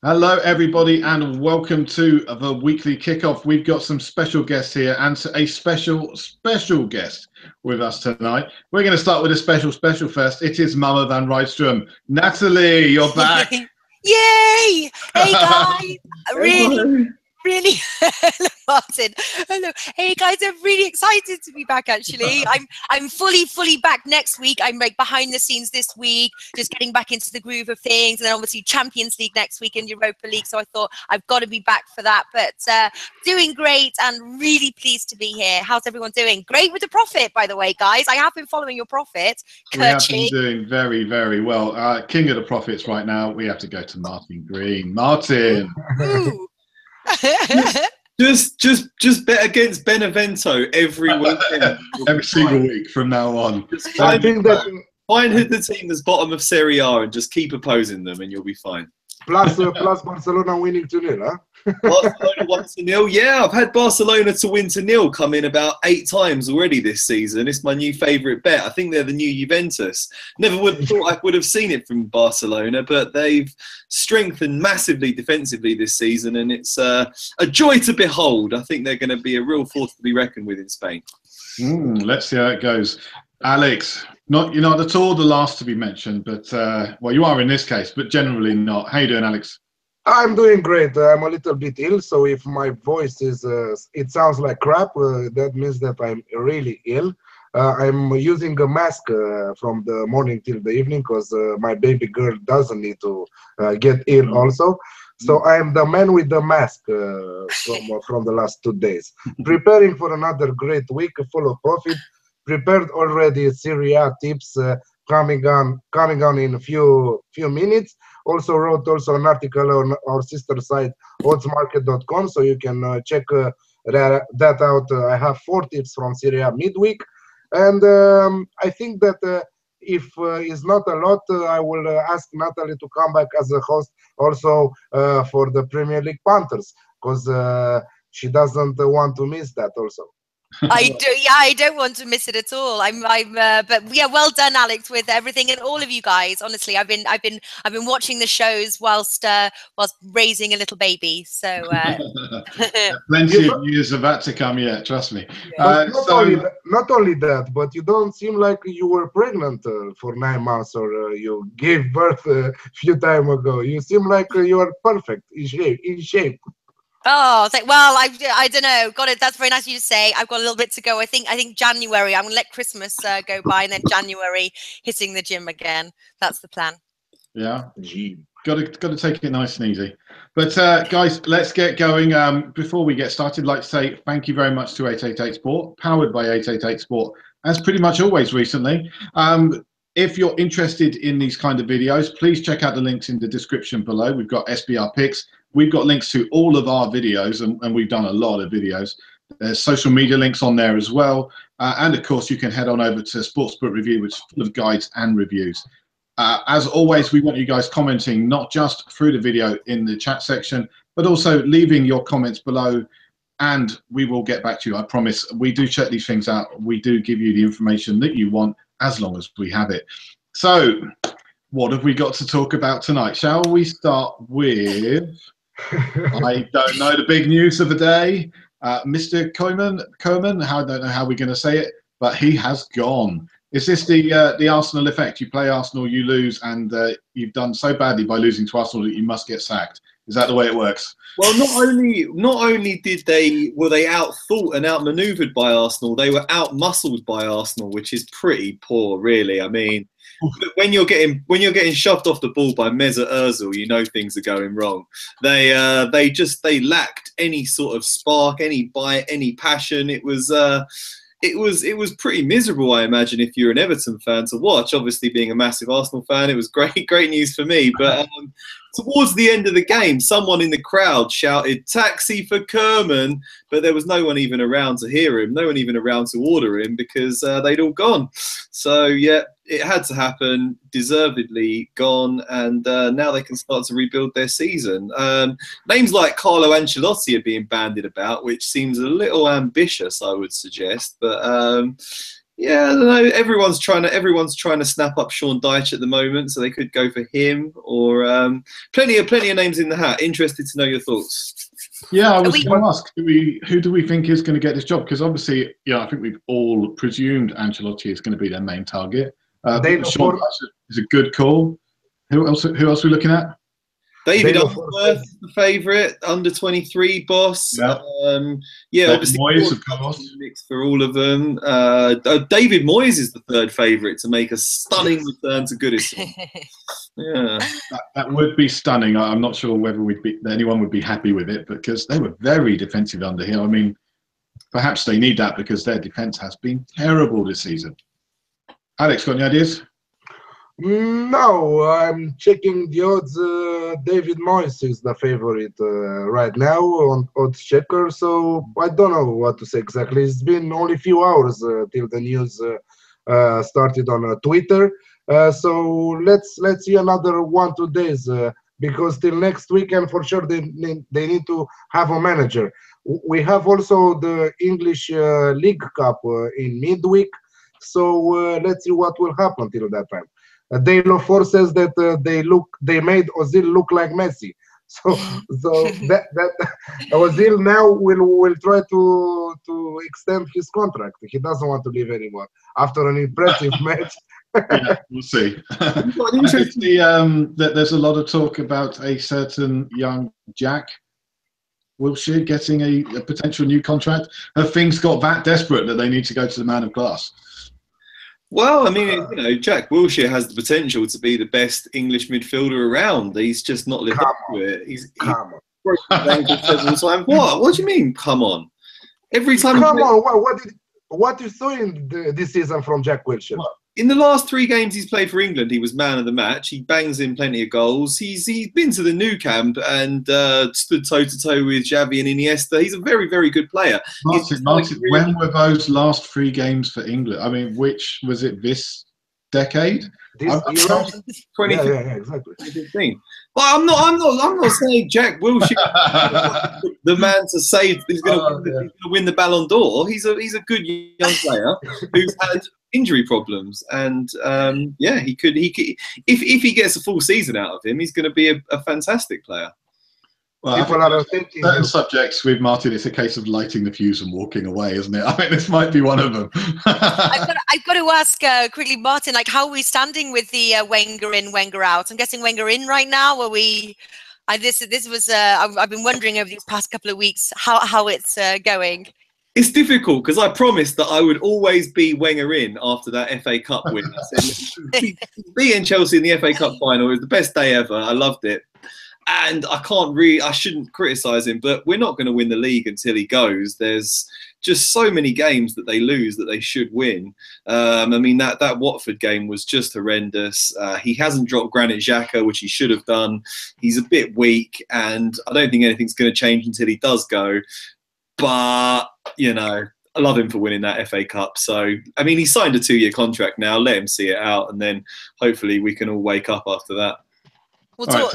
Hello, everybody, and welcome to the Weekly Kickoff. We've got some special guests here and a special guest with us tonight. We're going to start with a special first. It is Mama Van Rydstrom. Natalie, you're back. Yay! Hey, guys. Really, hello, Martin. Hello. Hey, guys, I'm really excited to be back, actually. I'm fully back next week. I'm like behind the scenes this week, just getting back into the groove of things. And then obviously Champions League next week and Europa League. So I thought I've got to be back for that. But doing great and really pleased to be here. How's everyone doing? Great with the profit, by the way, guys. I have been following your profit. We have been doing very well. King of the profits right now. We have to go to Martin Green. Martin. Ooh. just bet against Benevento every weekend. Every single week from now on. I think that find the team that's bottom of Serie A and just keep opposing them, and you'll be fine. Plus Barcelona winning 2-0, huh? Barcelona 1-0. Yeah, I've had Barcelona to win 2-0 come in about 8 times already this season. It's my new favourite bet. I think they're the new Juventus. Never would have thought I would have seen it from Barcelona, but they've strengthened massively defensively this season, and it's a joy to behold. I think they're going to be a real force to be reckoned with in Spain. Let's see how it goes. Alex, you're not at all the last to be mentioned, but well, you are in this case, but generally not. How you doing, Alex? I'm doing great. I'm a little bit ill, so if my voice is it sounds like crap, that means that I'm really ill. I'm using a mask from the morning till the evening because my baby girl doesn't need to get ill also. So I am the man with the mask from the last 2 days. Preparing for another great week full of profit. Prepared already Serie A tips coming on in a few minutes. Also wrote an article on our sister site oddsmarket.com, so you can check that out. I have 4 tips from Serie A midweek, and I think that if it's not a lot, I will ask Natalie to come back as a host also for the Premier League Panthers, because she doesn't want to miss that also. I do, yeah. I don't want to miss it at all. But yeah, well done, Alex, with everything, and all of you guys. Honestly, I've been watching the shows whilst raising a little baby. So plenty of years of that to come yet. Trust me. Yeah. Not only that, but you don't seem like you were pregnant for 9 months, or you gave birth a few time ago. You seem like you are perfect in shape. Oh, well, I don't know. Got it. That's very nice of you to say. I've got a little bit to go. I think January. I'm gonna let Christmas go by, and then January hitting the gym again. That's the plan. Yeah, got to take it nice and easy. But guys, let's get going. Before we get started, I'd like to say thank you very much to 888 Sport, powered by 888 Sport, as pretty much always recently. If you're interested in these kind of videos, please check out the links in the description below. We've got SBR picks. We've got links to all of our videos, and we've done a lot of videos. There's social media links on there as well. And of course, you can head on over to Sportsbook Review, which is full of guides and reviews. As always, we want you guys commenting, not just through the video in the chat section, but also leaving your comments below, and we will get back to you. I promise. We do check these things out. We do give you the information that you want, as long as we have it. So, what have we got to talk about tonight? Shall we start with... I don't know the big news of the day. Mr. Koeman, I don't know how we're going to say it, but he has gone. Is this the Arsenal effect? You play Arsenal, you lose, and you've done so badly by losing to Arsenal that you must get sacked. Is that the way it works? Well, not only were they outthought and outmaneuvered by Arsenal, they were outmuscled by Arsenal, which is pretty poor, really. I mean, when you're getting shoved off the ball by Mesut Ozil, you know things are going wrong. They lacked any sort of spark, any bite, any passion. It was pretty miserable, I imagine, if you're an Everton fan to watch. Obviously, being a massive Arsenal fan, it was great news for me. But towards the end of the game, someone in the crowd shouted "Taxi for Koeman," but there was no one even around to hear him, no one even around to order him, because they'd all gone. So yeah, it had to happen, deservedly gone, and now they can start to rebuild their season. Names like Carlo Ancelotti are being bandied about, which seems a little ambitious, I would suggest. But Yeah, I don't know. Everyone's trying to snap up Sean Dyche at the moment, so they could go for him or plenty of names in the hat. Interested to know your thoughts. Yeah, I was going to ask, who do we think is going to get this job? Because obviously, I think we've all presumed Ancelotti is going to be their main target. Sean Dyche is a good call. Who else are we looking at? David Unsworth, the favourite, under 23 boss. Yeah, obviously Moyes, of course. Mix for all of them. David Moyes is the third favourite to make a stunning return to Goodison. Yeah, that would be stunning. I'm not sure whether anyone would be happy with it because they were very defensive under here. I mean, perhaps they need that because their defence has been terrible this season. Alex, got any ideas? No, I'm checking the odds. David Moyes is the favorite right now on odds checker, so I don't know what to say exactly. It's been only a few hours till the news started on Twitter. So let's see another 1-2 days because till next weekend for sure they need to have a manager. We have also the English League Cup in midweek, so let's see what will happen till that time. Dale 4 says that they made Ozil look like Messi. So that Ozil now will try to extend his contract. He doesn't want to leave anymore after an impressive match. Yeah, we'll see. There's a lot of talk about a certain young Jack Wilshere getting a potential new contract. Have things got that desperate that they need to go to the man of class? Well, I mean, Jack Wilshere has the potential to be the best English midfielder around. He's just not lived up to it. He's broken several times. What do you mean? Come on! Every time. Come on! What you saw in this season from Jack Wilshere? In the last 3 games he's played for England, he was man of the match. He bangs in plenty of goals. He's been to the Nou Camp and stood toe-to-toe with Xavi and Iniesta. He's a very, very good player. Martin, when were those last 3 games for England? I mean, which was it this decade? This year? 2015. Yeah, exactly. 2015. But I'm not saying Jack Wilshere the man to save. He's going to win the Ballon d'Or. He's a good young player who's had injury problems, and he could if he gets a full season out of him, he's going to be a fantastic player. Well, people are thinking certain subjects with Martin, it's a case of lighting the fuse and walking away, isn't it? I mean, this might be one of them. I've got to ask quickly, Martin, like, how are we standing with the Wenger in, Wenger out? I'm guessing Wenger in right now. Are we? I've been wondering over these past couple of weeks how it's going. It's difficult because I promised that I would always be Wenger in after that FA Cup win. I said, beating Chelsea in the FA Cup final was the best day ever. I loved it. And I shouldn't criticise him, but we're not going to win the league until he goes. There's just so many games that they lose that they should win. I mean, that Watford game was just horrendous. He hasn't dropped Granit Xhaka, which he should have done. He's a bit weak, and I don't think anything's going to change until he does go. But, I love him for winning that FA Cup. So, I mean, he signed a 2-year contract now. Let him see it out, and then hopefully we can all wake up after that. Well,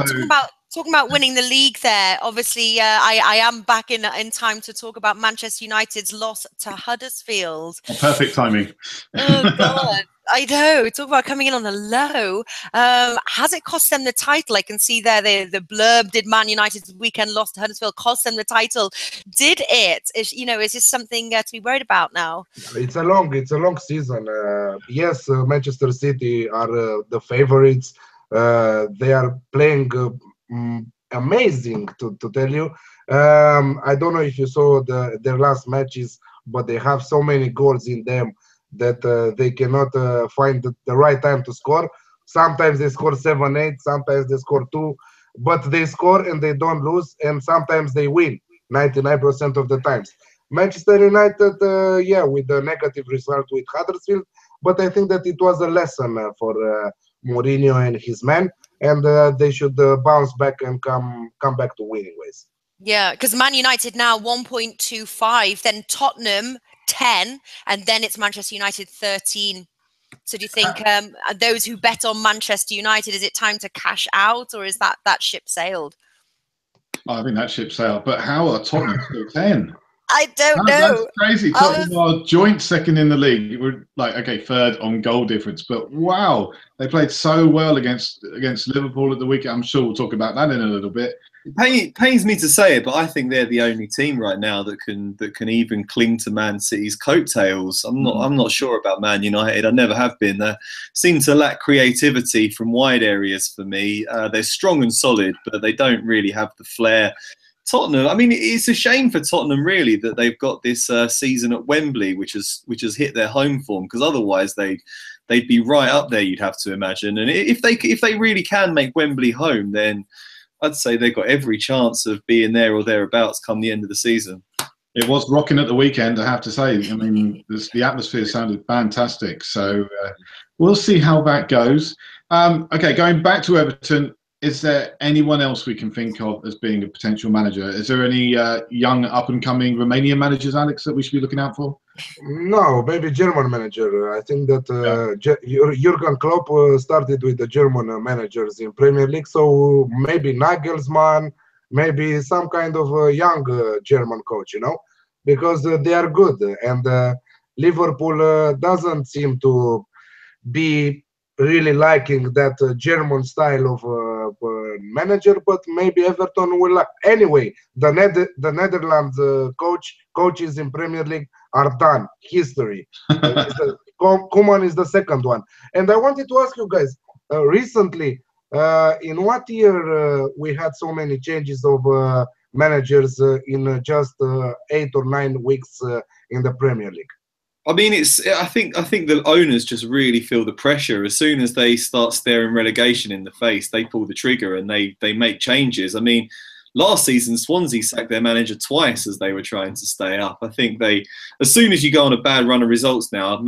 talking about winning the league there, obviously I am back in time to talk about Manchester United's loss to Huddersfield. Perfect timing. Oh, God. I know. Talk about coming in on the low. Has it cost them the title? I can see there the blurb, did Man United's weekend loss to Huddersfield cost them the title? Did it? Is this something to be worried about now? It's a long season. Yes, Manchester City are the favorites. They are playing amazing, to tell you. I don't know if you saw their last matches, but they have so many goals in them that they cannot find the right time to score. Sometimes they score 7-8, sometimes they score 2, but they score and they don't lose, and sometimes they win 99% of the times. Manchester United, with a negative result with Huddersfield, but I think that it was a lesson for Mourinho and his men, and they should bounce back and come back to winning ways. Yeah, because Man United now 1.25, then Tottenham 10, and then it's Manchester United 13. So do you think those who bet on Manchester United, is it time to cash out, or is that ship sailed? I think that ship sailed. But how are Tottenham still 10? I don't know. That's crazy. Tottenham are joint second in the league. We're like, okay, third on goal difference, but wow, they played so well against Liverpool at the weekend. I'm sure we'll talk about that in a little bit. It pains me to say it, but I think they're the only team right now that can even cling to Man City's coattails. I'm not sure about Man United. I never have been. They seem to lack creativity from wide areas for me. They're strong and solid, but they don't really have the flair. Tottenham, I mean, it's a shame for Tottenham really that they've got this season at Wembley, which has hit their home form, because otherwise they'd be right up there, you'd have to imagine. And if they really can make Wembley home, then I'd say they've got every chance of being there or thereabouts come the end of the season. It was rocking at the weekend, I have to say. I mean, the atmosphere sounded fantastic. So we'll see how that goes. Okay, going back to Everton, is there anyone else we can think of as being a potential manager? Is there any young up-and-coming Romanian managers, Alex, that we should be looking out for? No, maybe German manager. I think that Jurgen Klopp started with the German managers in Premier League, so maybe Nagelsmann, maybe some kind of young German coach, because they are good. And Liverpool doesn't seem to be really liking that German style of manager, but maybe Everton will like. Anyway, the Netherlands coaches in Premier League are done. History. Koeman is the second one. And I wanted to ask you guys, recently, in what year we had so many changes of managers in just 8 or 9 weeks in the Premier League? I mean, I think the owners just really feel the pressure. As soon as they start staring relegation in the face, they pull the trigger and they make changes. I mean, last season Swansea sacked their manager twice as they were trying to stay up. I think as soon as you go on a bad run of results now,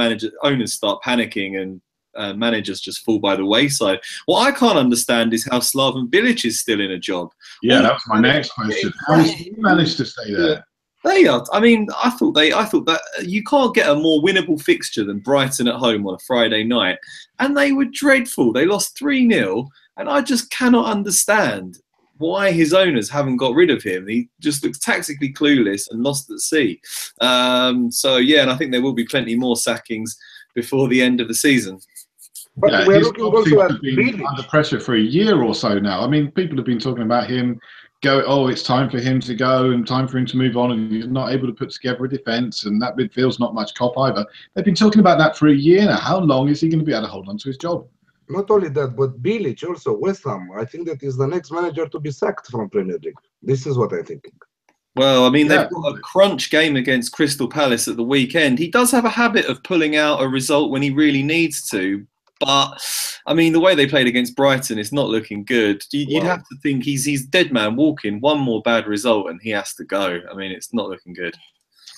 owners start panicking and managers just fall by the wayside. What I can't understand is how Slaven Bilic is still in a job. Yeah, that was my next question. How has he managed to stay there? They are. I mean, I thought that you can't get a more winnable fixture than Brighton at home on a Friday night, and they were dreadful. They lost 3-0, and I just cannot understand why his owners haven't got rid of him. He just looks tactically clueless and lost at sea. So yeah, and I think there will be plenty more sackings before the end of the season. But yeah, we're looking also at been under pressure for a year or so now. I mean, people have been talking about him. It's time for him to go and time for him to move on, and he's not able to put together a defence, and that midfield's not much cop either. They've been talking about that for a year now. How long is he going to be able to hold on to his job? Not only that, but Bilic also, West Ham. I think that is the next manager to be sacked from Premier League. This is what I'm thinking. Well, I mean, they've got a crunch game against Crystal Palace at the weekend. He does have a habit of pulling out a result when he really needs to. But, I mean, the way they played against Brighton is not looking good. You'd have to think he's dead man walking. One more bad result and he has to go. I mean, it's not looking good.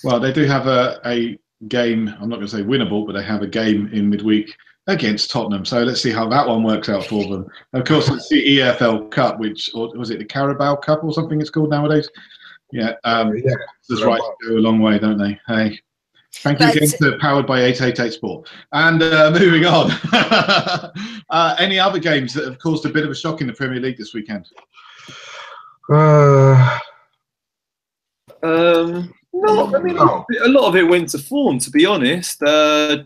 Well, they do have a game, I'm not going to say winnable, but they have a game in midweek against Tottenham. So let's see how that one works out for them. Of course, it's the EFL Cup, or was it the Carabao Cup or something it's called nowadays? Yeah, that's right. They go a long way, don't they? Hey. Thank you again to Powered by 888 Sport. And moving on. Any other games that have caused a bit of a shock in the Premier League this weekend? No, I mean, a lot of it went to form, to be honest.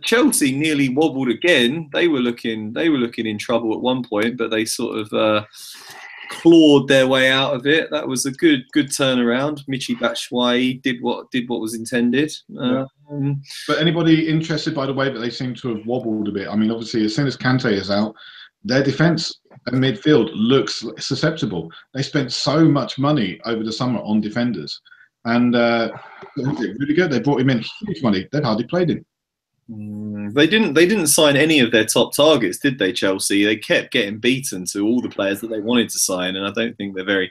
Chelsea nearly wobbled again. They were looking in trouble at one point, but they sort of clawed their way out of it. That was a good turnaround. Michy Batshuayi did what was intended. But anybody interested by the way that they seem to have wobbled a bit? I mean, obviously, as soon as Kante is out, their defence and midfield looks susceptible. They spent so much money over the summer on defenders, and really good. They brought him in huge money. They've hardly played him. They didn't sign any of their top targets, did they, Chelsea? They kept getting beaten to all the players that they wanted to sign, and I don't think they're very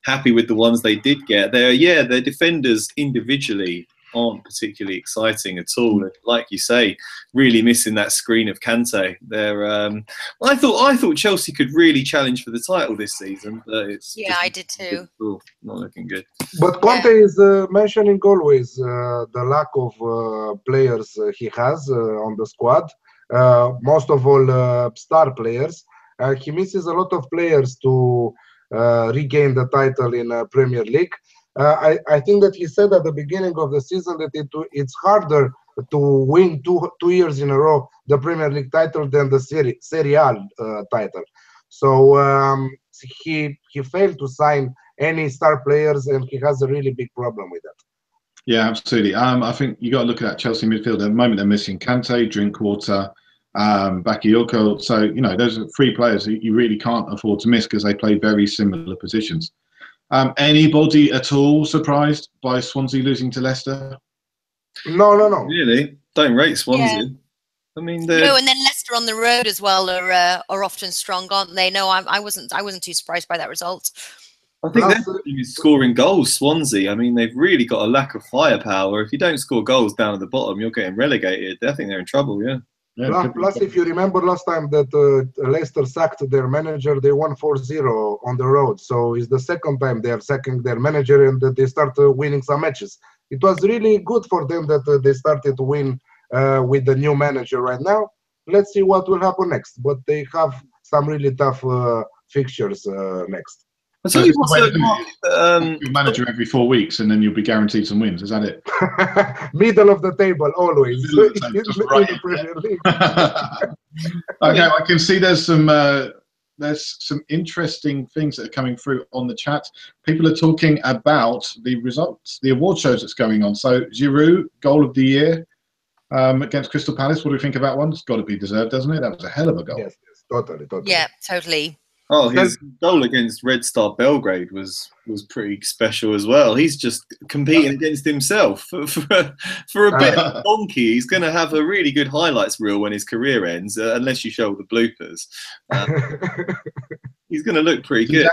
happy with the ones they did get. Their defenders individually aren't particularly exciting at all. And like you say, really missing that screen of Kante. I thought Chelsea could really challenge for the title this season, but I did too. Not looking good. But Conte is mentioning always the lack of players he has on the squad. Most of all, star players. He misses a lot of players to regain the title in Premier League. I think that he said at the beginning of the season that it's harder to win two years in a row the Premier League title than the Serie A title. So he failed to sign any star players, and he has a really big problem with that. Yeah, absolutely. I think you got to look at that Chelsea midfield. At the moment, they're missing Kante, Drinkwater, Bakayoko. So, you know, those are three players that you really can't afford to miss because they play very similar positions. Anybody at all surprised by Swansea losing to Leicester? No. Really? Don't rate Swansea. Yeah. I mean, no, and then Leicester on the road as well are often strong, aren't they? No, I wasn't too surprised by that result. I think their team is scoring goals, Swansea. I mean, they've really got a lack of firepower. If you don't score goals down at the bottom, you're getting relegated. I think they're in trouble, yeah. Plus, if you remember last time that Leicester sacked their manager, they won 4-0 on the road. So it's the second time they are sacking their manager and they start winning some matches. It was really good for them that they started to win with the new manager right now. Let's see what will happen next. But they have some really tough fixtures next. So it's your manager every 4 weeks, and then you'll be guaranteed some wins. Is that it? Middle of the table, always. Okay, I can see there's some interesting things that are coming through on the chat. People are talking about the results, the award shows that's going on. So Giroud, goal of the year against Crystal Palace. What do we think about one? It's got to be deserved, doesn't it? That was a hell of a goal. Yes, totally. Yeah, totally. Oh, his goal against Red Star Belgrade was pretty special as well. He's just competing against himself for a bit of a donkey. He's going to have a really good highlights reel when his career ends, unless you show the bloopers. He's going to look pretty good.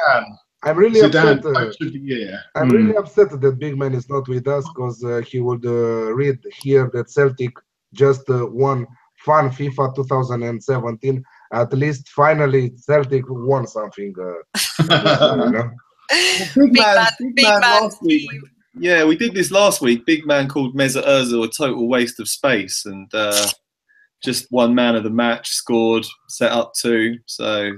I'm really upset. Coach of the year. I'm really upset that Big Man is not with us because he would read here that Celtic just won Fun FIFA 2017. At least finally Celtic won something. Big man last week. Yeah, we did this last week. Big Man called Mesut Ozil a total waste of space, and just one man of the match, scored, set up two. So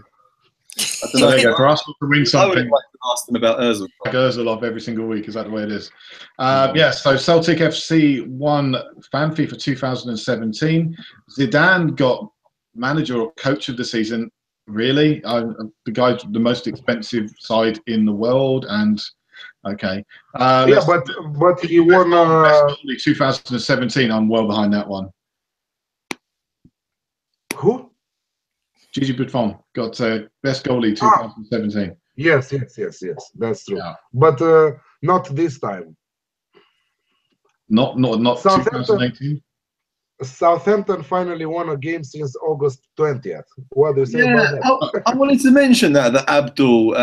I don't know. For Arsenal to win something, I would like to ask them about Ozil. Like Ozil off every single week. Is that the way it is? Yeah. So Celtic FC won Fan FIFA 2017. Zidane got manager or coach of the season. Really, the guy's the most expensive side in the world, and okay. Yeah, but he won 2017. I'm well behind that one. Who? Gigi Buffon got best goalie 2017. Yes, that's true. Yeah. But not this time. Not 2018. Southampton finally won a game since August 20th. What do you say about that? I wanted to mention that Abdul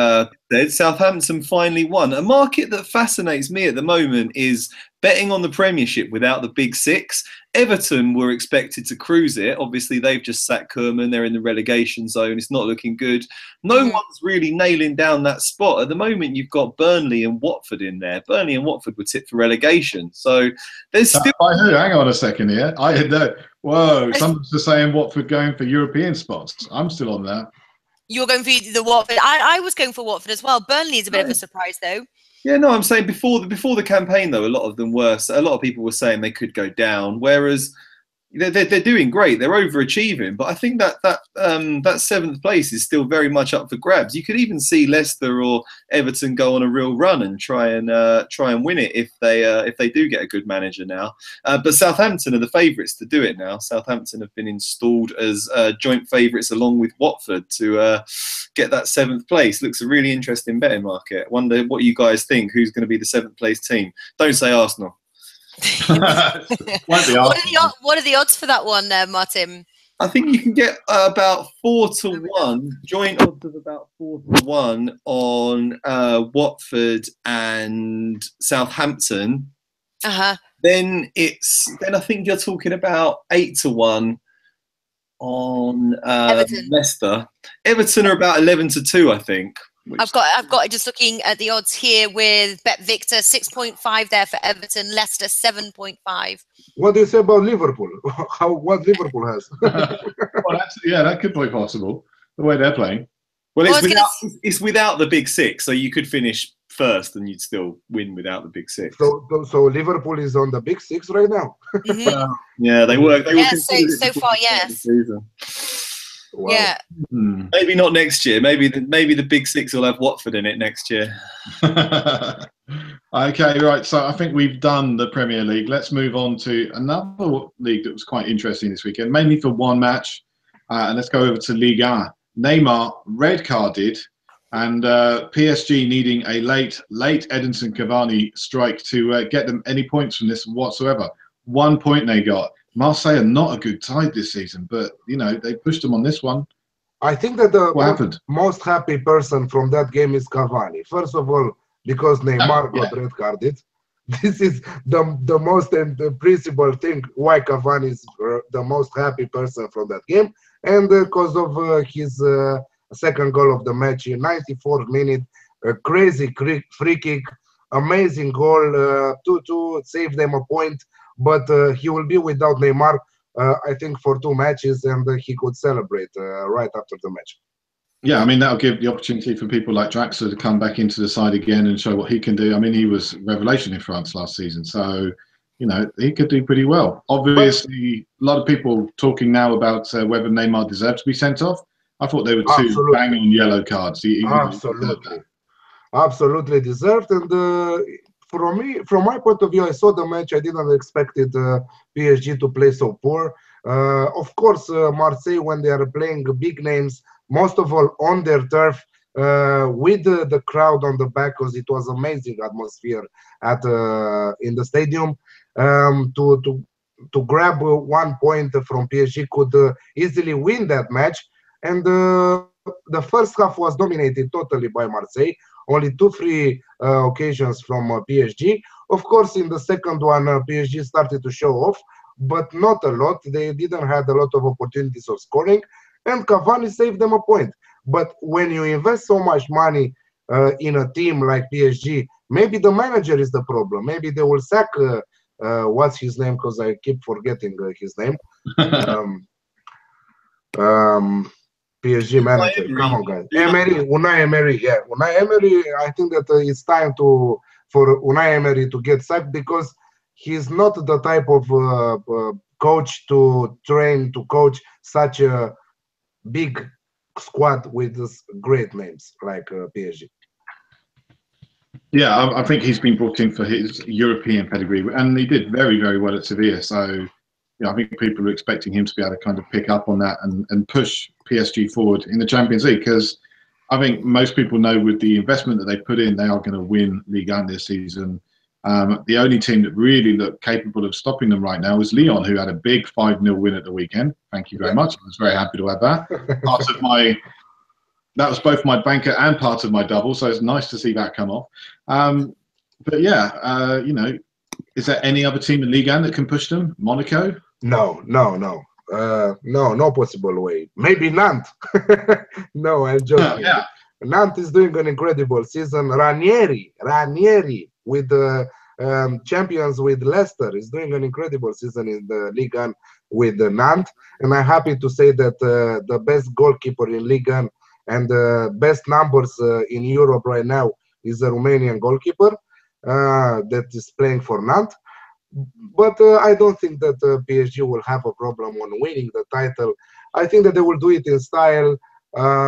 said Southampton finally won. A market that fascinates me at the moment is betting on the Premiership without the Big Six. Everton were expected to cruise it. Obviously, they've just sacked Koeman. They're in the relegation zone. It's not looking good. No one's really nailing down that spot. At the moment, you've got Burnley and Watford in there. Burnley and Watford were tipped for relegation. So there's still... Hang on a second here. I had that. Whoa, someone's just saying Watford going for European spots. I'm still on that. You're going for the Watford. I was going for Watford as well. Burnley is a bit of a surprise, though. Yeah, no, I'm saying before the campaign, though, a lot of people were saying they could go down, whereas they're doing great. They're overachieving, but I think that seventh place is still very much up for grabs. You could even see Leicester or Everton go on a real run and try and win it if they do get a good manager now. But Southampton are the favourites to do it now. Southampton have been installed as joint favourites along with Watford to get that seventh place. Looks a really interesting betting market. Wonder what you guys think. Who's going to be the seventh place team? Don't say Arsenal. What are the odds for that one, Martin? I think you can get about 4-1, joint odds of about 4-1 on Watford and Southampton. Then I think you're talking about 8-1 on Everton. Leicester. Everton are about 11-2, I think. I've got just looking at the odds here with Bet Victor, 6.5 there for Everton, Leicester 7.5. What do you say about Liverpool? What Liverpool has? Well, that could be possible. The way they're playing. Well, it's without the Big Six, so you could finish first, and you'd still win without the big six. So Liverpool is on the big six right now. Yeah, they were. They Yeah, so far, yes. Wow. Yeah. Maybe not next year. Maybe the big six will have Watford in it next year. Okay, right. So I think we've done the Premier League. Let's move on to another league that was quite interesting this weekend, mainly for one match. And let's go over to Liga. Neymar red carded, and PSG needing a late Edinson Cavani strike to get them any points from this whatsoever. 1 point they got. Marseille are not a good side this season, but you know they pushed them on this one. I think that What happened? most happy person from that game is Cavani. First of all, because Neymar got red carded. This is the most and the principal thing why Cavani is the most happy person from that game, and because of his second goal of the match in 94th minute, a crazy free kick, amazing goal to save them a point. But he will be without Neymar, I think, for 2 matches, and he could celebrate right after the match. Yeah, I mean, that'll give the opportunity for people like Draxler to come back into the side again and show what he can do. I mean, he was revelation in France last season, so, you know, he could do pretty well. Obviously, a lot of people talking now about whether Neymar deserved to be sent off. I thought they were 2 bang-on yellow cards. He Absolutely deserved. And from my point of view, I saw the match. I didn't expect PSG to play so poor. Of course, Marseille, when they are playing big names, most of all on their turf, with the crowd on the back, because it was amazing atmosphere in the stadium. To grab 1 point from PSG could easily win that match. And the first half was dominated totally by Marseille. Only 2-3 occasions from PSG. Of course, in the second one, PSG started to show off, but not a lot. They didn't have a lot of opportunities of scoring, and Cavani saved them a point. But when you invest so much money in a team like PSG, maybe the manager is the problem. Maybe they will sack what's his name, because I keep forgetting his name. PSG manager, come on, guys. Unai Emery, yeah. Unai Emery, I think that it's time for Unai Emery to get sacked, because he's not the type of coach to coach such a big squad with great names like PSG. Yeah, I think he's been brought in for his European pedigree, and he did very, very well at Sevilla. So, yeah, I think people are expecting him to be able to kind of pick up on that and push PSG forward in the Champions League, because I think most people know with the investment that they put in, they are going to win Liga this season. The only team that really looked capable of stopping them right now is Lyon, who had a big 5-0 win at the weekend. Thank you very much. I was very happy to have that. That was both my banker and part of my double, so it's nice to see that come off. But yeah, you know, is there any other team in Ligue 1 that can push them? Monaco? No possible way. Maybe Nantes. No, I'm joking. Yeah. Nantes is doing an incredible season. Ranieri with the champions with Leicester is doing an incredible season in the Ligue 1 with Nantes. And I'm happy to say that the best goalkeeper in Ligue 1 and the best numbers in Europe right now is a Romanian goalkeeper that is playing for Nantes. But I don't think that PSG will have a problem on winning the title. I think that they will do it in style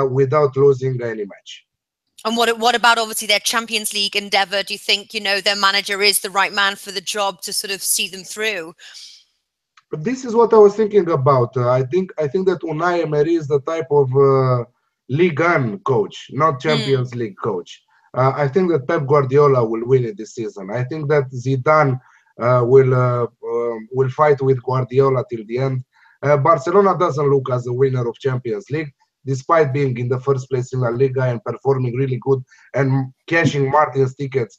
without losing any match. And what about obviously their Champions League endeavour? Do you think, you know, their manager is the right man for the job to sort of see them through? But this is what I was thinking about. I think that Unai Emery is the type of Ligue 1 coach, not Champions League coach. I think that Pep Guardiola will win it this season. I think that Zidane will fight with Guardiola till the end. Barcelona doesn't look as a winner of Champions League, despite being in the first place in La Liga and performing really good and cashing Martin's tickets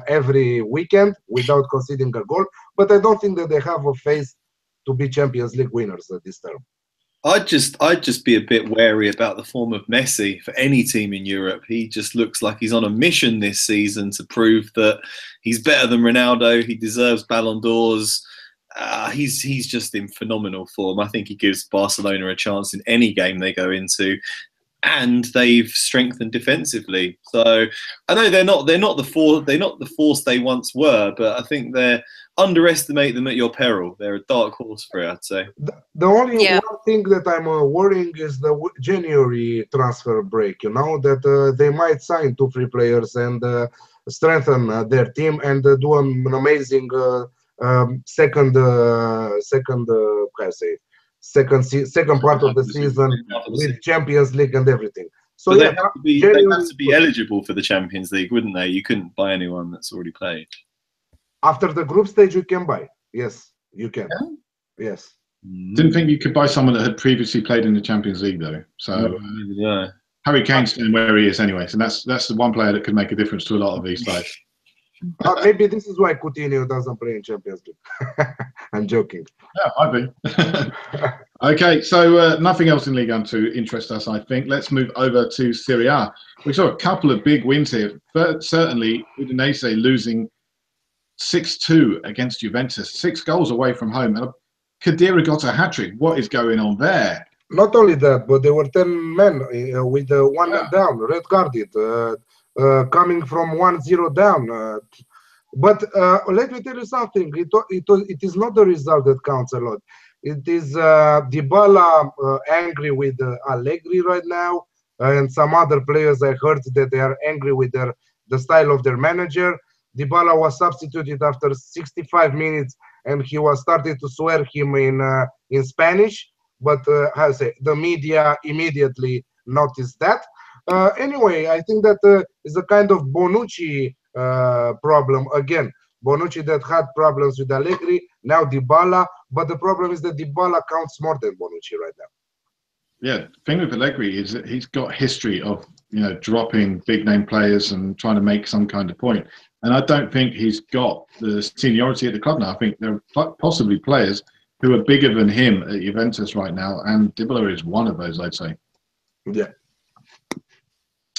every weekend without conceding a goal. But I don't think that they have a face to be Champions League winners this term. I'd just be a bit wary about the form of Messi for any team in Europe. He just looks like he's on a mission this season to prove that he's better than Ronaldo. He deserves Ballon d'Ors. He's just in phenomenal form. I think he gives Barcelona a chance in any game they go into. and they've strengthened defensively. So I know they're not the force they once were, but I think underestimate them at your peril. They're a dark horse for it, I'd say. The only one thing that I'm worrying is the January transfer break. You know that they might sign 2-3 players and strengthen their team and do an amazing second part of the season with Champions League and everything. So they have to be eligible for the Champions League, wouldn't they? You couldn't buy anyone that's already played. After the group stage, you can buy. Yes, you can. Yeah? Yes. Didn't think you could buy someone that had previously played in the Champions League though. So Harry Kane's staying where he is anyway. So that's the one player that could make a difference to a lot of these guys. Maybe this is why Coutinho doesn't play in Champions League. I'm joking. Yeah, might be. Okay, so nothing else in Liga to interest us, I think. Let's move over to Serie A. We saw a couple of big wins here. But certainly, Udinese losing 6-2 against Juventus, 6 goals away from home. And Khedira got a hat-trick. What is going on there? Not only that, but there were 10 men with one man down, red-carded. Coming from 1-0 down. But let me tell you something. It is not the result that counts a lot. It is Dybala angry with Allegri right now, and some other players I heard that they are angry with the style of their manager. Dybala was substituted after 65 minutes, and he was starting to swear him in Spanish. But how to say, the media immediately noticed that. Anyway, I think that is a kind of Bonucci problem again. Bonucci that had problems with Allegri, now Dybala, but the problem is that Dybala counts more than Bonucci right now. Yeah, the thing with Allegri is that he's got history of dropping big name players and trying to make some kind of point. And I don't think he's got the seniority at the club now. I think there are possibly players who are bigger than him at Juventus right now, and Dybala is one of those, I'd say. Yeah.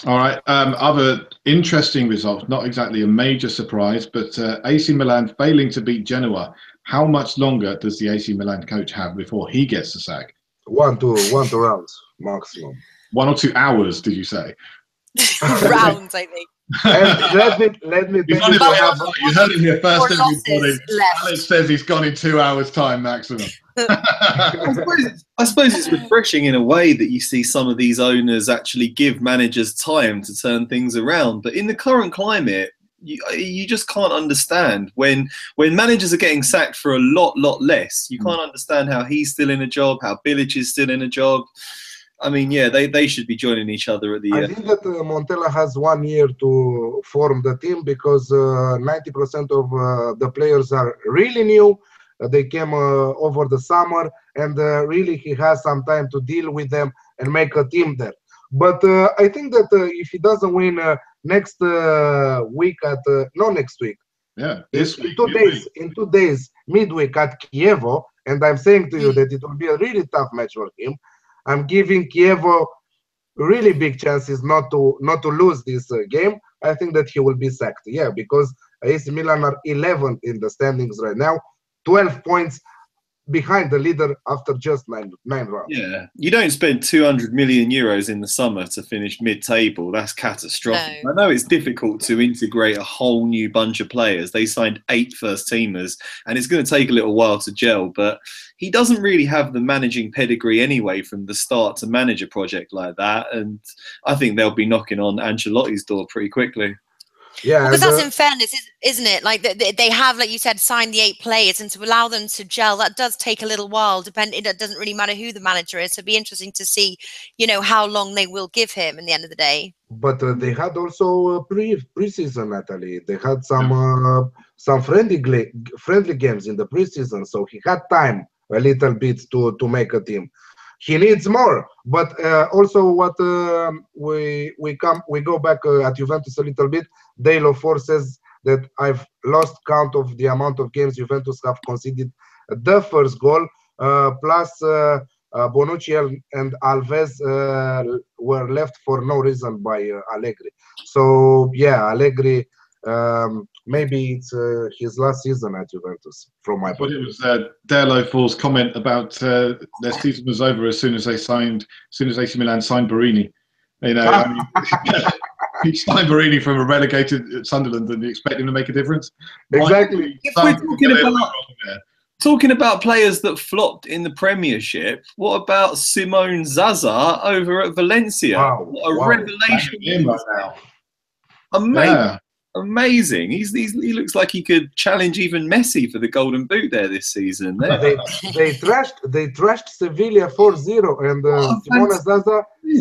All right. Other interesting results, not exactly a major surprise, but AC Milan failing to beat Genoa. How much longer does the AC Milan coach have before he gets the sack? 1 to 2 rounds maximum. 1 or 2 hours, did you say? Rounds, I think. And let me tell you, you heard it here first, everybody. Alex says he's gone in 2 hours' time maximum. I suppose it's refreshing in a way that you see some of these owners actually give managers time to turn things around. But in the current climate, you just can't understand when managers are getting sacked for a lot less. You can't understand how he's still in a job, how Bilic is still in a job. I mean, yeah, they should be joining each other at the end. I think that Montella has 1 year to form the team because 90% of the players are really new. They came over the summer, and really he has some time to deal with them and make a team there. But I think that if he doesn't win next week next week. Yeah, in 2 days, midweek at Chievo, and I'm saying to you that it will be a really tough match for him. I'm giving Chievo really big chances not to lose this game. I think that he will be sacked. Yeah, because AC Milan are 11th in the standings right now, 12 points behind the leader after just nine rounds. Yeah, you don't spend 200 million euros in the summer to finish mid-table. That's catastrophic. No. I know it's difficult to integrate a whole new bunch of players. They signed 8 first-teamers, and it's going to take a little while to gel, but he doesn't really have the managing pedigree anyway from the start to manage a project like that, and I think they'll be knocking on Ancelotti's door pretty quickly. Yeah, because that's in fairness, isn't it? Like they have, like you said, signed the 8 players, and to allow them to gel, that does take a little while. It doesn't really matter who the manager is. So it'd be interesting to see, how long they will give him in the end of the day. But they had also preseason, Natalie. They had some friendly games in the preseason, so he had time a little bit to make a team. He needs more, but also what we go back at Juventus a little bit. Dale says that I've lost count of the amount of games Juventus have conceded the first goal, plus Bonucci and Alves were left for no reason by Allegri. So yeah, Allegri. Maybe it's his last season at Juventus, from my point of view. It was Dale Fall's comment about their season was over as soon as AC Milan signed Barini. You know, I mean, he's Steinbarini from a relegated Sunderland, and you expect him to make a difference. Exactly. If we're talking about players that flopped in the Premiership, what about Simone Zaza over at Valencia? Wow. What a revelation Right now. Amazing. Yeah. Amazing. He looks like he could challenge even Messi for the Golden Boot there this season. They trashed Sevilla 4-0, and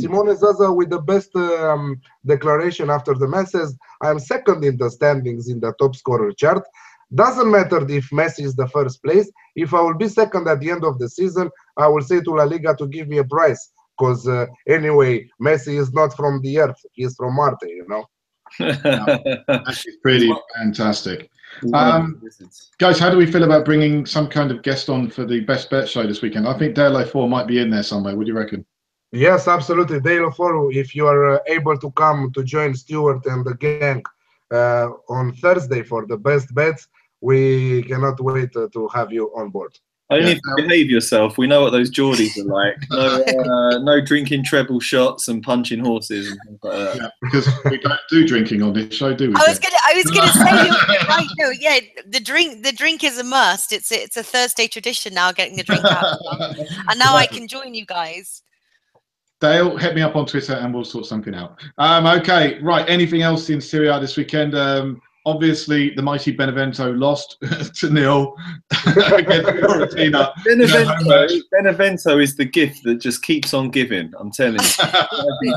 Simone Zaza with the best declaration after the match says, "I'm second in the standings in the top scorer chart. Doesn't matter if Messi is the first place. If I will be second at the end of the season, I will say to La Liga to give me a prize, because anyway, Messi is not from the earth; he is from Marte, you know." Actually, pretty fantastic. Guys, how do we feel about bringing some kind of guest on for the Best Bet show this weekend? I think Dale 4 might be in there somewhere. What do you reckon? Yes, absolutely. Dale 4, if you are able to come to join Stuart and the gang on Thursday for the Best Bets, we cannot wait to have you on board. Only if you behave yourself. We know what those Geordies are like. No drinking treble shots and punching horses and things like that. Yeah, because we don't do drinking on this show, do we? I was gonna say, you're right. No, yeah, the drink is a must. It's a Thursday tradition now, getting the drink out, and now I can join you guys. Dale, hit me up on Twitter and we'll sort something out. Okay, right. Anything else in Serie A this weekend? Obviously, the mighty Benevento lost to 0 against Fiorentina. Benevento is the gift that just keeps on giving. I'm telling you.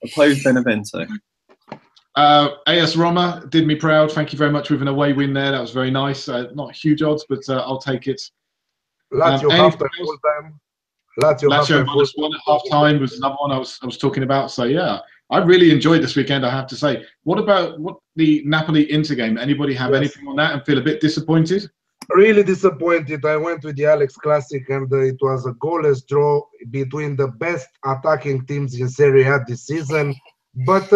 Oppose Benevento. AS Roma did me proud. Thank you very much with an away win there. That was very nice. Not huge odds, but I'll take it. Lazio half-time, full-time. Lazio -1 at half-time was another one I was talking about. So yeah, I really enjoyed this weekend, I have to say. What about the Napoli-Inter game? Anybody have anything on that and feel a bit disappointed? Really disappointed. I went with the Alex Classic, and it was a goalless draw between the best attacking teams in Serie A this season. But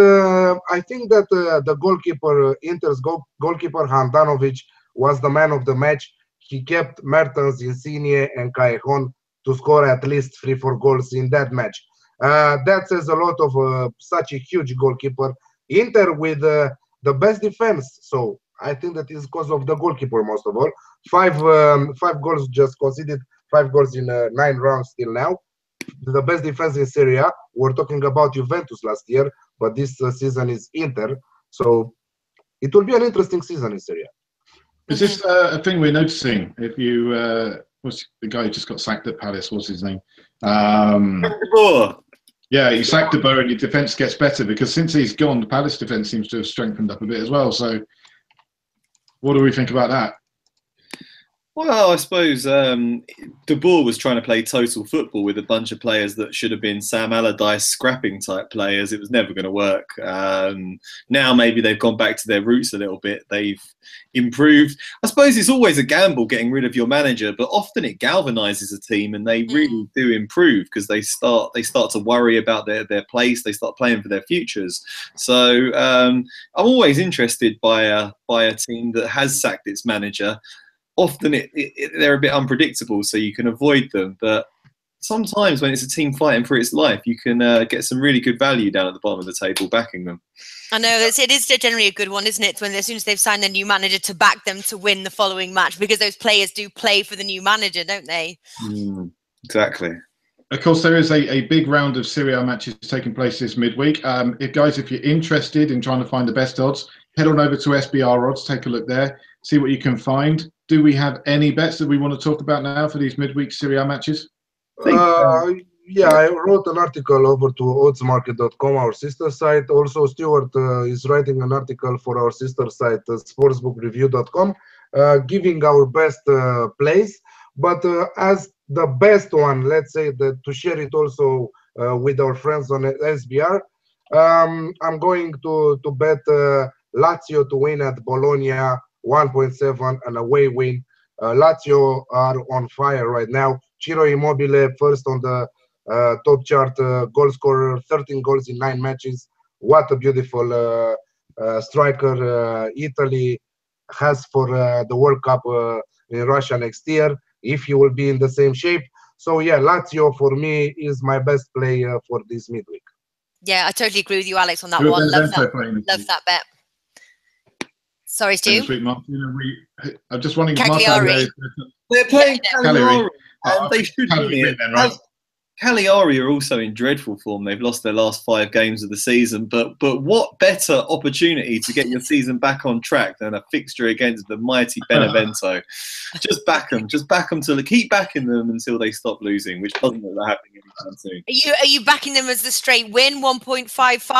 I think that the goalkeeper, Inter's goalkeeper Handanovic, was the man of the match. He kept Mertens, Insigne, and Callejon to score at least 3-4 goals in that match. That says a lot of such a huge goalkeeper. Inter with the best defense, so I think that is because of the goalkeeper most of all. Five goals just conceded, 5 goals in 9 rounds till now. The best defense in Serie A. We're talking about Juventus last year, but this season is Inter. So it will be an interesting season in Serie A. Is this a thing we're noticing? If you, what's the guy who just got sacked at Palace? What's his name? Yeah, he sacked De Boer and your defence gets better, because since he's gone, the Palace defence seems to have strengthened up a bit as well. So what do we think about that? Well, I suppose De Boer was trying to play total football with a bunch of players that should have been Sam Allardyce scrapping type players. It was never going to work. Now maybe they've gone back to their roots a little bit. They've improved. I suppose it's always a gamble getting rid of your manager, but often it galvanizes a team and they really do improve, because they start to worry about their place. They start playing for their futures. So I'm always interested by a team that has sacked its manager. Often they're a bit unpredictable, so you can avoid them. But sometimes when it's a team fighting for its life, you can get some really good value down at the bottom of the table backing them. I know it is generally a good one, isn't it? When as soon as they've signed a new manager, to back them to win the following match, because those players do play for the new manager, don't they? Exactly. Of course, there is a big round of Serie A matches taking place this midweek. If you're interested in trying to find the best odds, head on over to SBR Odds, take a look there, see what you can find. Do we have any bets that we want to talk about now for these midweek Serie A matches? Yeah, I wrote an article over to oddsmarket.com, our sister site. Also, Stuart is writing an article for our sister site, sportsbookreview.com, giving our best plays. But as the best one, let's say that to share it also with our friends on SBR, I'm going to bet Lazio to win at Bologna 1.7, an away win. Lazio are on fire right now. Ciro Immobile first on the top chart, goal scorer, 13 goals in 9 matches. What a beautiful striker Italy has for the World Cup in Russia next year, if he will be in the same shape. So yeah, Lazio for me is my best play for this midweek. Yeah, I totally agree with you, Alex, on that Who are one. Love Benevento playing this Love week? that bet. Sorry, And Stu. this week, Martin, I'm just wondering. Cagliari. They're playing Cagliari. Cagliari, and they should win it. Then, right? Cagliari are also in dreadful form. They've lost their last 5 games of the season. But what better opportunity to get your season back on track than a fixture against the mighty Benevento? Just back them. Just back them to keep backing them until they stop losing, which doesn't look like happening anytime soon. Are you backing them as the straight win, 1.55?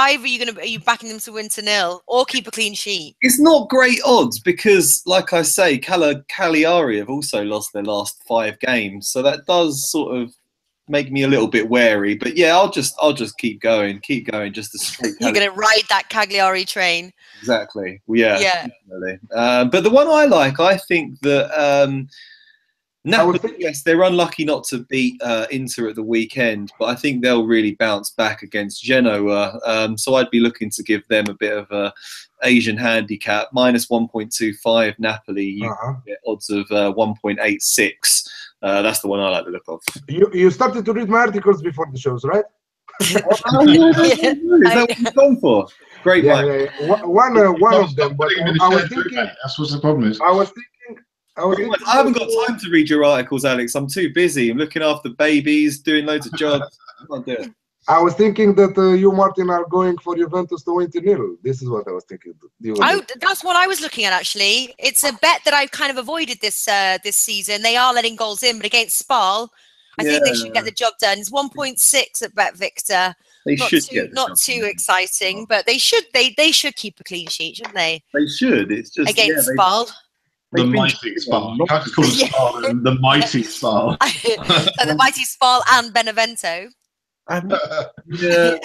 Are you backing them to win to 0 or keep a clean sheet? It's not great odds because, like I say, Cagliari have also lost their last 5 games, so that does sort of make me a little bit wary. But yeah, I'll just keep going, just to straight. You're going to ride that Cagliari train. Exactly. Yeah. Yeah. Definitely. But the one I like, I think that Napoli, yes, they're unlucky not to beat Inter at the weekend, but I think they'll really bounce back against Genoa. So I'd be looking to give them a bit of a Asian handicap, minus 1.25 Napoli. You get odds of 1.86. That's the one I like the look of. You started to read my articles before the shows, right? Is that what you've gone for? Great, yeah. One of them. But I was thinking. That's what the problem is. I was thinking. I haven't got time to read your articles, Alex. I'm too busy. I'm looking after babies, doing loads of jobs. I can't do it. I was thinking that you, Martin, are going for Juventus to win 2-0. This is what I was thinking. That's what I was looking at, actually. It's a bet that I've kind of avoided this season. They are letting goals in, but against Spal, I think they should get the job done. It's 1.6 at Bet Victor. Not too exciting, but they should keep a clean sheet, shouldn't they? They should. It's just against Spal. The mighty Spal. You can't just call them Spal. The mighty Spal. So the mighty Spal and Benevento. Yeah,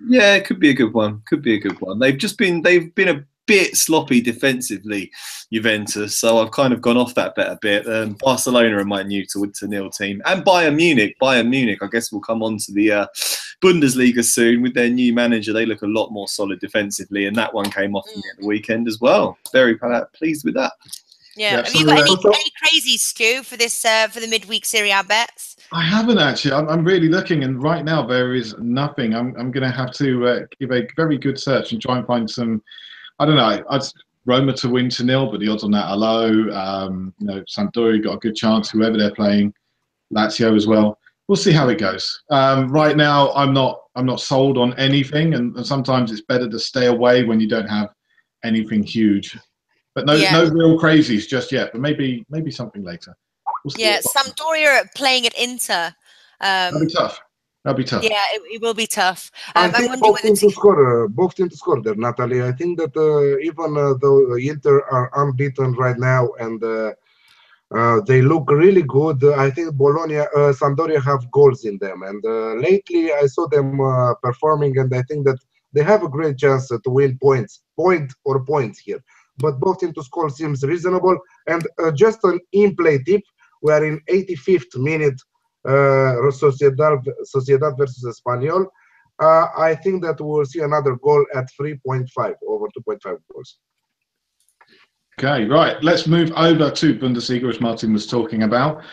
it could be a good one. They've been a bit sloppy defensively, Juventus. So I've kind of gone off that bet a bit. Barcelona are my new to nil team, and Bayern Munich. I guess we'll come on to the Bundesliga soon with their new manager. They look a lot more solid defensively, and that one came off at the weekend as well. Very pleased with that. Yeah. Have you got any crazy, Stu, for this for the midweek Serie A bets? I haven't actually. I'm really looking, and right now there is nothing. I'm going to have to give a very good search and try and find some. I don't know. Roma to win 2-0, but the odds on that are low. Sampdoria got a good chance. Whoever they're playing, Lazio as well. We'll see how it goes. Right now, I'm not sold on anything, and sometimes it's better to stay away when you don't have anything huge. But no real crazies just yet. But maybe something later. We'll Sampdoria playing at Inter. That'll be tough. Yeah, it will be tough. I think both teams to score there, Natalie. I think that even though Inter are unbeaten right now and they look really good, I think Sampdoria have goals in them. And lately I saw them performing, and I think that they have a great chance to win points here. But both teams to score seems reasonable. And just an in-play tip, we are in 85th minute. Sociedad versus Espanyol. I think that we'll see another goal at 3.5 over 2.5 goals. Okay, right. Let's move over to Bundesliga, as Martin was talking about.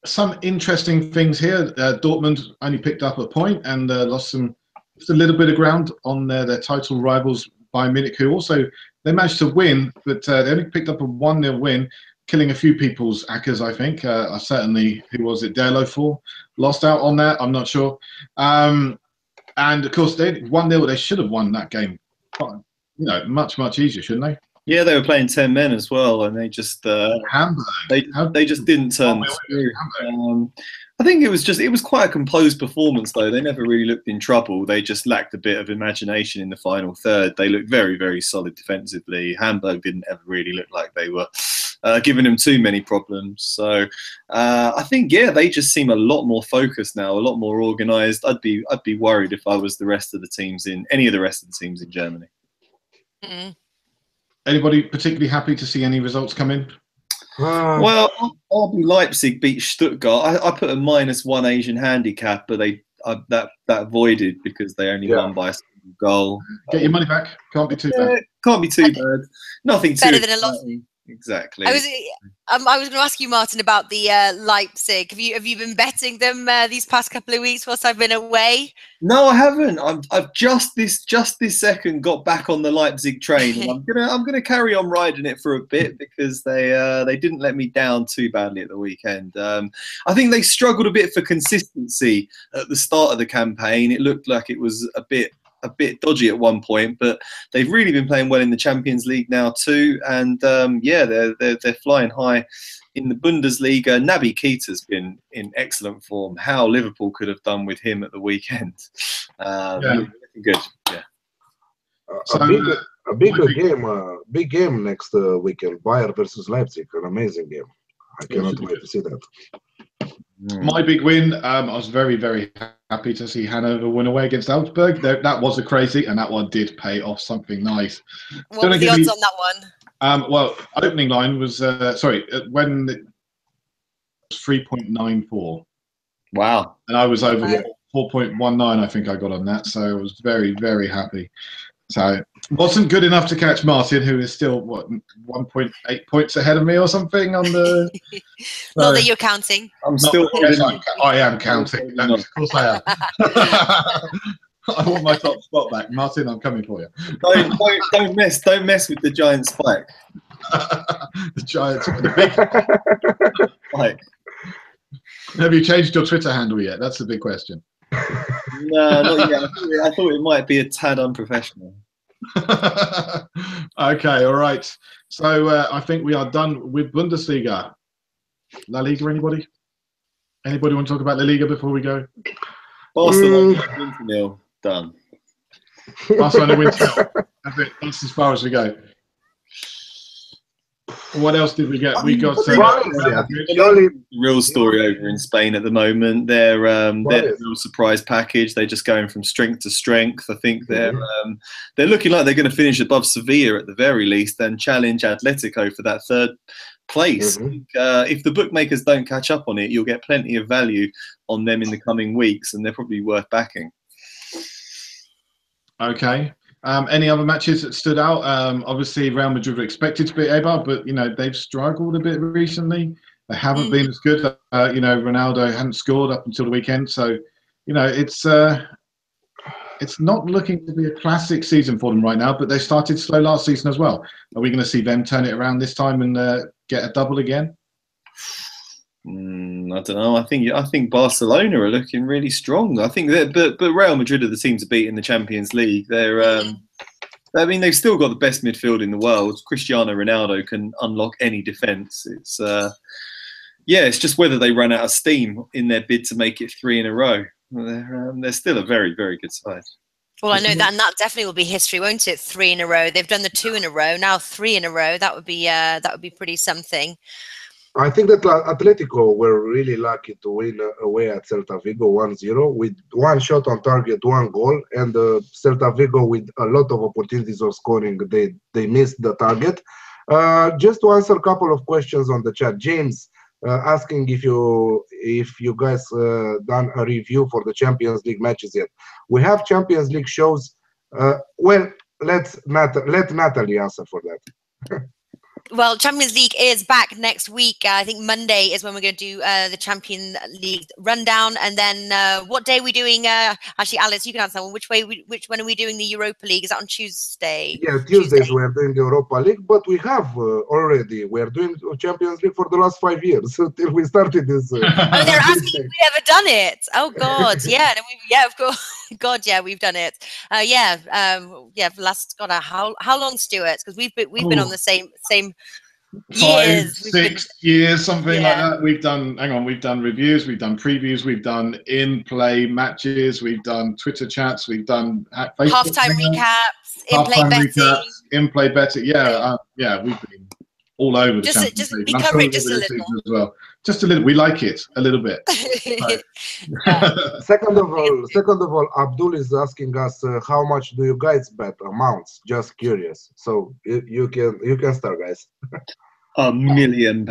Some interesting things here. Dortmund only picked up a point and lost just a little bit of ground on their title rivals Bayern Munich, who also they managed to win, but they only picked up a 1-0 win. Killing a few people's accas, I think. Certainly, who was it? Derlo for lost out on that. I'm not sure. And of course, they 1-0. They should have won that game. Much easier, shouldn't they? Yeah, they were playing 10 men as well, and they just Hamburg. They just didn't turn the screw. I think it was quite a composed performance though. They never really looked in trouble. They just lacked a bit of imagination in the final third. They looked very, very solid defensively. Hamburg didn't ever really look like they were giving them too many problems. So I think they just seem a lot more focused now, a lot more organised. I'd be worried if I was the rest of the teams in any of the rest of the teams in Germany. Mm. Anybody particularly happy to see any results come in? Well, RB Leipzig beat Stuttgart. I put a -1 Asian handicap, but that voided because they only won by a single goal. Get your money back. Can't be too bad. Can't be too bad. Nothing too better than a loss. exactly. I was going to ask you, Martin, about the Leipzig. Have you been betting them these past couple of weeks whilst I've been away? No, I haven't. I've just this second got back on the Leipzig train, and I'm gonna carry on riding it for a bit because they didn't let me down too badly at the weekend. I think they struggled a bit for consistency at the start of the campaign. It looked like it was a bit dodgy at one point, but they've really been playing well in the Champions League now too, and they're flying high in the Bundesliga. Naby Keita's been in excellent form. How Liverpool could have done with him at the weekend. Looking good. Yeah. Big game next weekend. Bayern versus Leipzig, an amazing game. I cannot wait to see that. My big win. I was very, very happy to see Hanover win away against Augsburg. That was a crazy, and that one did pay off something nice. What were the odds on that one? Well, opening line was when it was 3.94. Wow. And I was over 4.19. I think I got on that, so I was very, very happy. So wasn't good enough to catch Martin, who is still 1.8 points ahead of me or something on the. Not that you're counting. I am counting. No, of course I am. I want my top spot back, Martin. I'm coming for you. Don't mess with the giant spike. The giant, the big spike. Have you changed your Twitter handle yet? That's the big question. No, not yet. I thought it might be a tad unprofessional. Okay, all right. So I think we are done with Bundesliga. La Liga, anybody? Anybody want to talk about La Liga before we go? Barcelona, 0 done. Barcelona wins. That's as far as we go. What else did we get? We got real story over in Spain at the moment. They're a real surprise package. They're just going from strength to strength. I think they're looking like they're going to finish above Sevilla at the very least and challenge Atletico for that third place. If the bookmakers don't catch up on it, you'll get plenty of value on them in the coming weeks, and they're probably worth backing. Okay. Any other matches that stood out? Obviously, Real Madrid were expected to beat Eibar, but they've struggled a bit recently. They haven't been as good. Ronaldo hadn't scored up until the weekend, so it's not looking to be a classic season for them right now. But they started slow last season as well. Are we going to see them turn it around this time and get a double again? I don't know. I think Barcelona are looking really strong. I think that, but Real Madrid are the team to beat in the Champions League. They've still got the best midfield in the world. Cristiano Ronaldo can unlock any defence. It's just whether they run out of steam in their bid to make it 3 in a row. They're still a very, very good side. Well, I know that, and that definitely will be history, won't it? 3 in a row. They've done the 2 in a row. Now 3 in a row. That would be pretty something. I think that Atletico were really lucky to win away at Celta Vigo 1-0 with 1 shot on target, 1 goal, and Celta Vigo with a lot of opportunities of scoring. They missed the target. Just to answer a couple of questions on the chat, James asking if you guys done a review for the Champions League matches yet. We have Champions League shows. Well, let Natalie answer for that. Well, Champions League is back next week. I think Monday is when we're going to do the Champions League rundown. And then what day are we doing? Actually, Alice, you can answer that one. Which one are we doing the Europa League? Is that on Tuesday? Yeah, Tuesdays we are doing the Europa League, but we have we are doing Champions League for the last 5 years till we started this. Oh, they're asking if we've ever done it. Oh God, yeah, of course. God, yeah, we've done it. Last how long, Stuart? Because we've been on the same 5, 6 years, something like that. We've done reviews, we've done previews, we've done in-play matches, we've done Twitter chats, we've done halftime recaps, in-play betting. We've been all over the Champions League. We cover it just a little as well. Just a little. We like it a little bit. Second of all, Abdul is asking us how much do you guys bet amounts? Just curious. So you can start, guys. £1 million.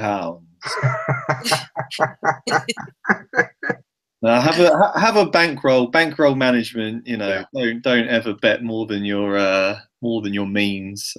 Have a bankroll management. Don't ever bet more than your means.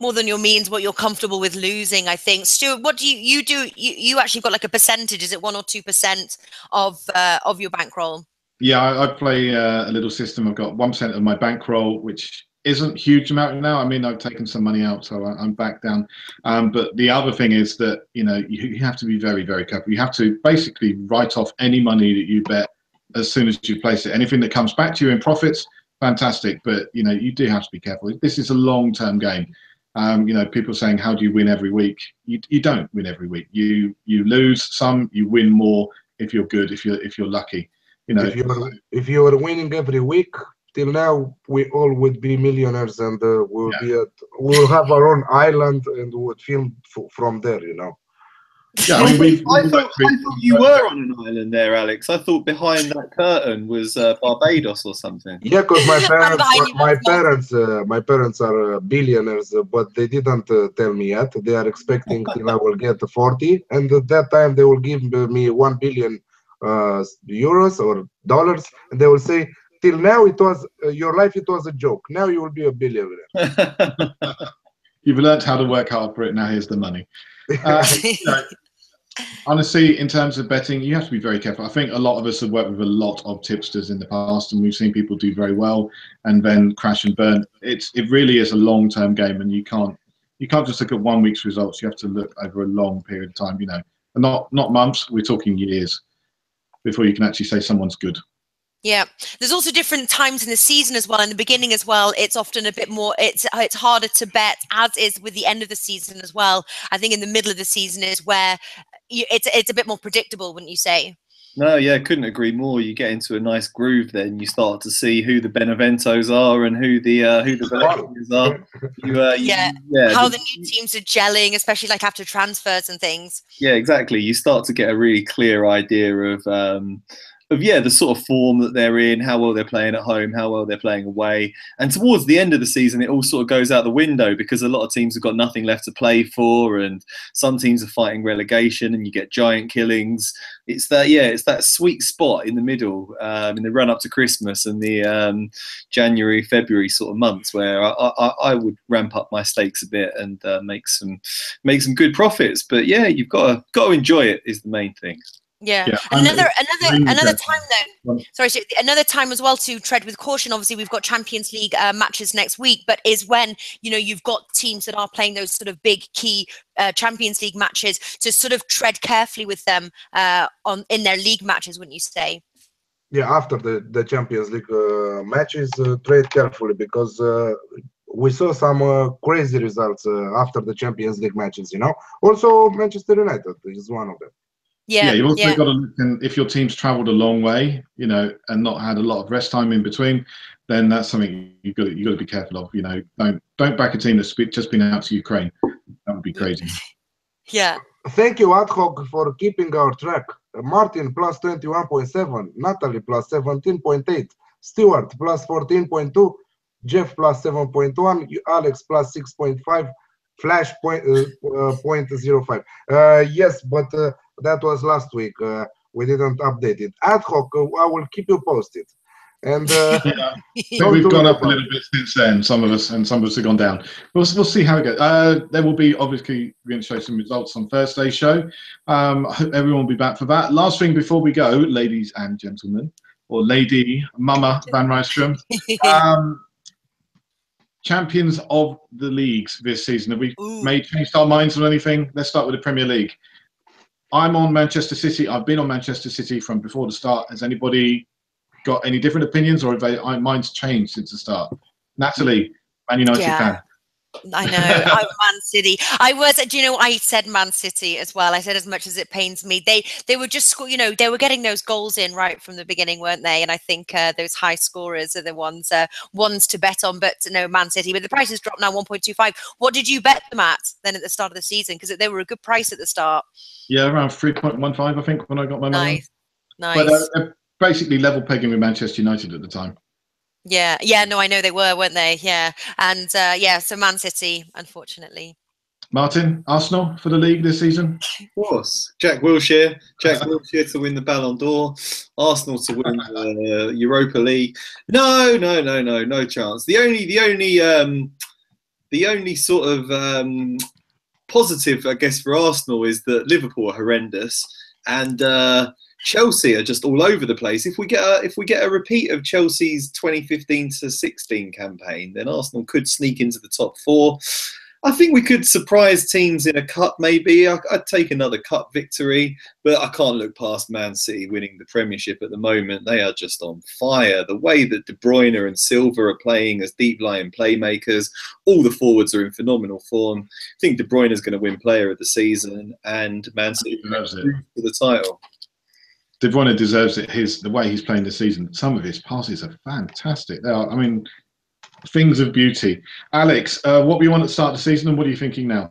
More than your means, what you're comfortable with losing, I think. Stuart, what do you do? You actually got like a percentage? Is it 1 or 2% of your bankroll? Yeah, I play a little system. I've got 1% of my bankroll, which isn't a huge amount now. I mean, I've taken some money out, so I'm back down. But the other thing is that, you have to be very, very careful. You have to basically write off any money that you bet as soon as you place it. Anything that comes back to you in profits, fantastic. But, you do have to be careful. This is a long-term game. People saying, how do you win every week? You don't win every week. You lose some, you win more if you're good, if you're lucky. If you are winning every week, till now we all would be millionaires, and we'll have our own island, and we would film from there. Yeah, I mean, I thought you were on an island there, Alex. I thought behind that curtain was Barbados or something. Yeah, because my parents are billionaires, but they didn't tell me yet. They are expecting till I will get 40, and at that time they will give me 1 billion euros or dollars, and they will say, till now it was your life, it was a joke. Now you will be a billionaire. You've learned how to work hard for it. Now here's the money. Honestly, in terms of betting, you have to be very careful. I think a lot of us have worked with a lot of tipsters in the past, and we've seen people do very well and then crash and burn. It really is a long-term game, and you can't just look at 1 week's results. You have to look over a long period of time. And not months. We're talking years before you can actually say someone's good. Yeah, there's also different times in the season as well. In the beginning as well, it's often a bit more, it's harder to bet, as is with the end of the season as well. I think in the middle of the season is where it's a bit more predictable, wouldn't you say? No, yeah, couldn't agree more. You get into a nice groove, then you start to see who the Beneventos are and who the Valencias are. How the new teams are gelling, especially like after transfers and things. Yeah, exactly. You start to get a really clear idea of the sort of form that they're in, how well they're playing at home, how well they're playing away. And towards the end of the season, it all sort of goes out the window because a lot of teams have got nothing left to play for, and some teams are fighting relegation, and you get giant killings. It's that sweet spot in the middle, in the run up to Christmas and the January, February sort of months where I would ramp up my stakes a bit and make some good profits. But yeah, you've got to enjoy it is the main thing. Yeah. Another time though. Sorry, another time as well to tread with caution. Obviously, we've got Champions League matches next week, but is when you've got teams that are playing those sort of big key Champions League matches to sort of tread carefully with them in their league matches, wouldn't you say? Yeah, after the Champions League matches, tread carefully because we saw some crazy results after the Champions League matches. Also Manchester United is one of them. Yeah, you've also got to look, and if your team's travelled a long way, and not had a lot of rest time in between, then that's something you've got to be careful of. Don't back a team that's just been out to Ukraine. That would be crazy. Yeah. Thank you, Ad Hoc, for keeping our track. Martin plus 21.7, Natalie plus 17.8, Stuart plus 14.2, Jeff plus 7.1, Alex plus 6.5, Flash point 0.05. Yes, but that was last week. We didn't update it. Ad Hoc, I will keep you posted. And we've gone up a little bit since then. Some of us have gone down. We'll see how it goes. There will be, obviously, we're going to show some results on Thursday's show. I hope everyone will be back for that. Last thing before we go, ladies and gentlemen, or Lady Mama Van Rijstrom. Champions of the leagues this season. Have we changed our minds on anything? Let's start with the Premier League. I'm on Manchester City. I've been on Manchester City from before the start. Has anybody got any different opinions, or have mine's changed since the start? Natalie, Man United fan. I know. I'm Man City. I said Man City as well. I said, as much as it pains me, they were just, they were getting those goals in right from the beginning, weren't they? And I think those high scorers are the ones to bet on. But no, Man City. But the price has dropped now 1.25. What did you bet them at then at the start of the season? Because they were a good price at the start. Yeah, around 3.15, I think, when I got my money. Nice. But they're basically level pegging with Manchester United at the time. Yeah, no, I know they were, weren't they? Yeah, and so Man City, unfortunately. Martin, Arsenal for the league this season? Of course. Jack Wilshere to win the Ballon d'Or. Arsenal to win the Europa League. No chance. The The only sort of positive, I guess, for Arsenal is that Liverpool are horrendous, and Chelsea are just all over the place. If we get a repeat of Chelsea's 2015-16 campaign, then Arsenal could sneak into the top 4. I think we could surprise teams in a cup, maybe. I'd take another cup victory, but I can't look past Man City winning the Premiership at the moment. They are just on fire. The way that De Bruyne and Silva are playing as deep-lying playmakers, all the forwards are in phenomenal form. I think De Bruyne is going to win Player of the Season, and Man City deserves it for the title. De Bruyne deserves it. The way he's playing this season, some of his passes are fantastic. They are, I mean, things of beauty. Alex, what were you on at the start of the season, and what are you thinking now?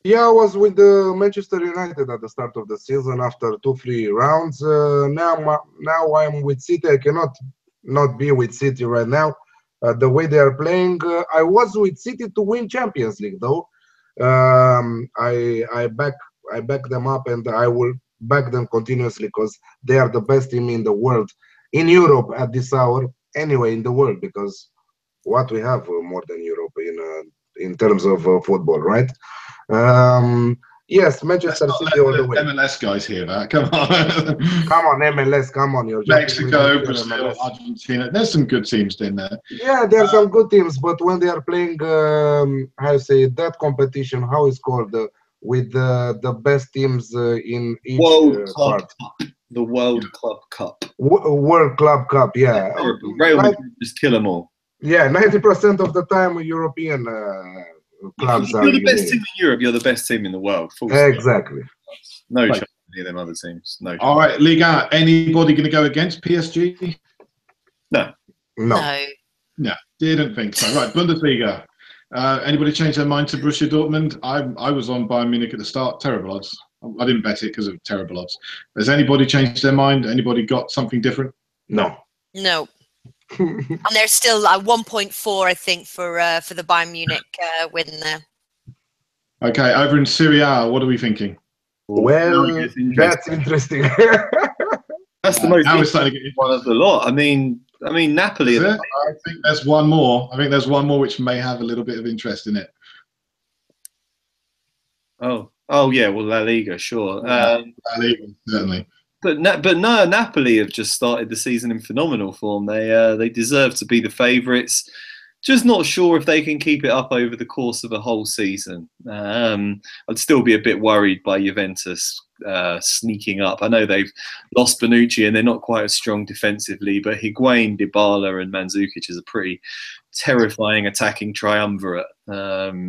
Yeah, I was with Manchester United at the start of the season after 2-3 rounds. Now I'm with City. I cannot not be with City right now. The way they are playing, I was with City to win Champions League, though. I back them up, and I will back them continuously because they are the best team in the world, in Europe at this hour, anyway, in the world, because what we have more than Europe in terms of football, right? Yes, Manchester City all the way. MLS guys here, that come on. Come on, MLS, come on. You're Mexico, Brazil, Argentina. There's some good teams in there. Yeah, there are some good teams, but when they are playing, how you say that competition, how it's called, with the best teams in each part. The World Club Cup. World Club Cup, yeah. Real Madrid just kill them all. Yeah, 90% of the time European clubs are. You're the best team in Europe. You're the best team in the world. Exactly. No chance of any of them other teams. No. All right, Liga. Anybody going to go against PSG? No. No, didn't think so. Right, Bundesliga. Anybody change their mind to Borussia Dortmund? I was on Bayern Munich at the start. Terrible odds. I didn't bet it because of terrible odds. Has anybody changed their mind? Anybody got something different? No. And there's still 1.4, I think, for the Bayern Munich win there. Okay, over in Serie A, what are we thinking? Well, that's interesting. That's the most interesting one of the lot. I mean, Napoli. I think there's one more. Which may have a little bit of interest in it. Oh yeah. Well, La Liga, sure. La Liga, certainly. But no, Napoli have just started the season in phenomenal form. They deserve to be the favourites. Just not sure if they can keep it up over the course of a whole season. I'd still be a bit worried by Juventus sneaking up. I know they've lost Bonucci and they're not quite as strong defensively, but Higuain, Dybala and Mandzukic is a pretty terrifying attacking triumvirate. That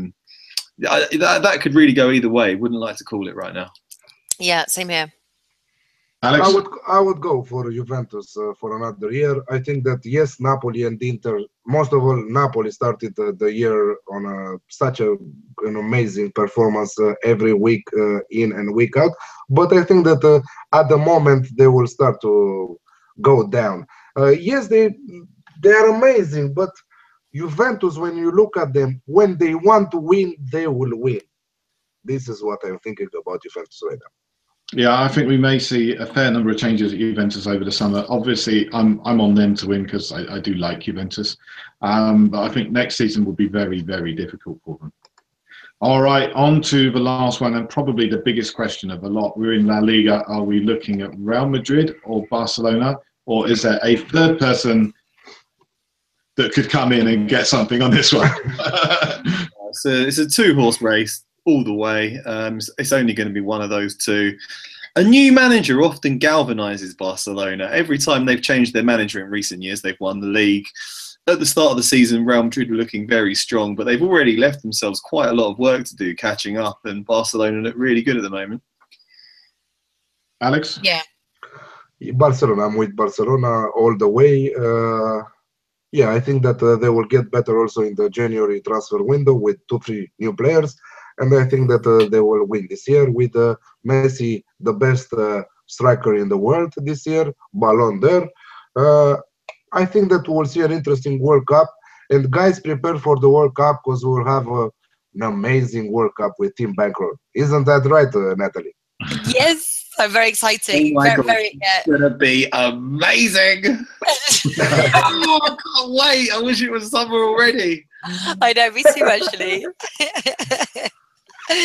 could really go either way. Wouldn't like to call it right now. Yeah, same here. Alex? I would go for Juventus for another year. I think that yes, Napoli and Inter. Most of all, Napoli started the year on such an amazing performance every week in and week out. But I think that at the moment they will start to go down. Yes, they are amazing, but Juventus, when you look at them, when they want to win, they will win. This is what I'm thinking about Juventus right now. Yeah, I think we may see a fair number of changes at Juventus over the summer. Obviously, I'm on them to win because I do like Juventus. But I think next season will be very, very difficult for them. All right, on to the last one and probably the biggest question of the lot. We're in La Liga. Are we looking at Real Madrid or Barcelona? Or is there a third person that could come in and get something on this one? It's a two-horse race all the way. It's only going to be one of those two. A new manager often galvanizes Barcelona. Every time they've changed their manager in recent years, they've won the league. At the start of the season, Real Madrid were looking very strong, but they've already left themselves quite a lot of work to do catching up, and Barcelona look really good at the moment. Alex? Yeah. Barcelona. I'm with Barcelona all the way. Yeah, I think that they will get better also in the January transfer window with 2-3 new players. And I think that they will win this year with Messi, the best striker in the world this year, Ballon d'Or. I think that we'll see an interesting World Cup. And guys, prepare for the World Cup because we'll have an amazing World Cup with Team Bankroll. Isn't that right, Natalie? Yes, I'm very excited. Oh my God, it's going to be amazing. Oh, I can't wait. I wish it was summer already. I know, me too, actually.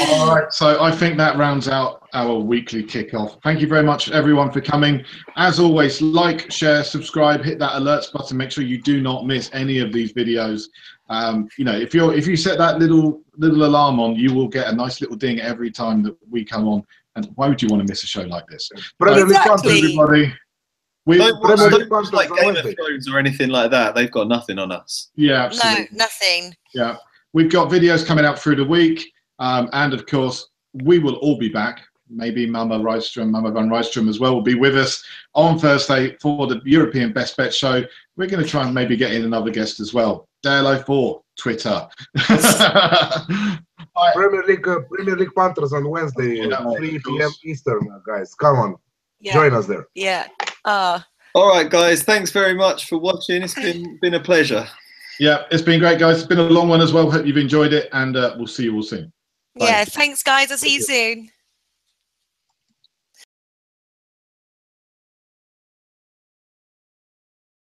All right, so I think that rounds out our weekly kickoff. Thank you very much, everyone, for coming. As always, like, share, subscribe, hit that alerts button. Make sure you do not miss any of these videos. You know, if you set that little alarm on, you will get a nice little ding every time that we come on. And why would you want to miss a show like this? Exactly. Everybody. Don't watch like Game of Thrones or anything like that. They've got nothing on us. Yeah, absolutely. No, nothing. Yeah, we've got videos coming out through the week. And of course, we will all be back. Maybe Mama Van Rydstrom as well will be with us on Thursday for the European Best Bet show. We're going to try and maybe get in another guest as well. Dale04, Twitter. Premier League Panthers on Wednesday, 3 p.m. Eastern, guys. Come on, join us there. Yeah. All right, guys. Thanks very much for watching. It's been a pleasure. Yeah, it's been great, guys. It's been a long one as well. Hope you've enjoyed it, and we'll see you all soon. Bye. Yeah, thanks, guys. I'll see you soon.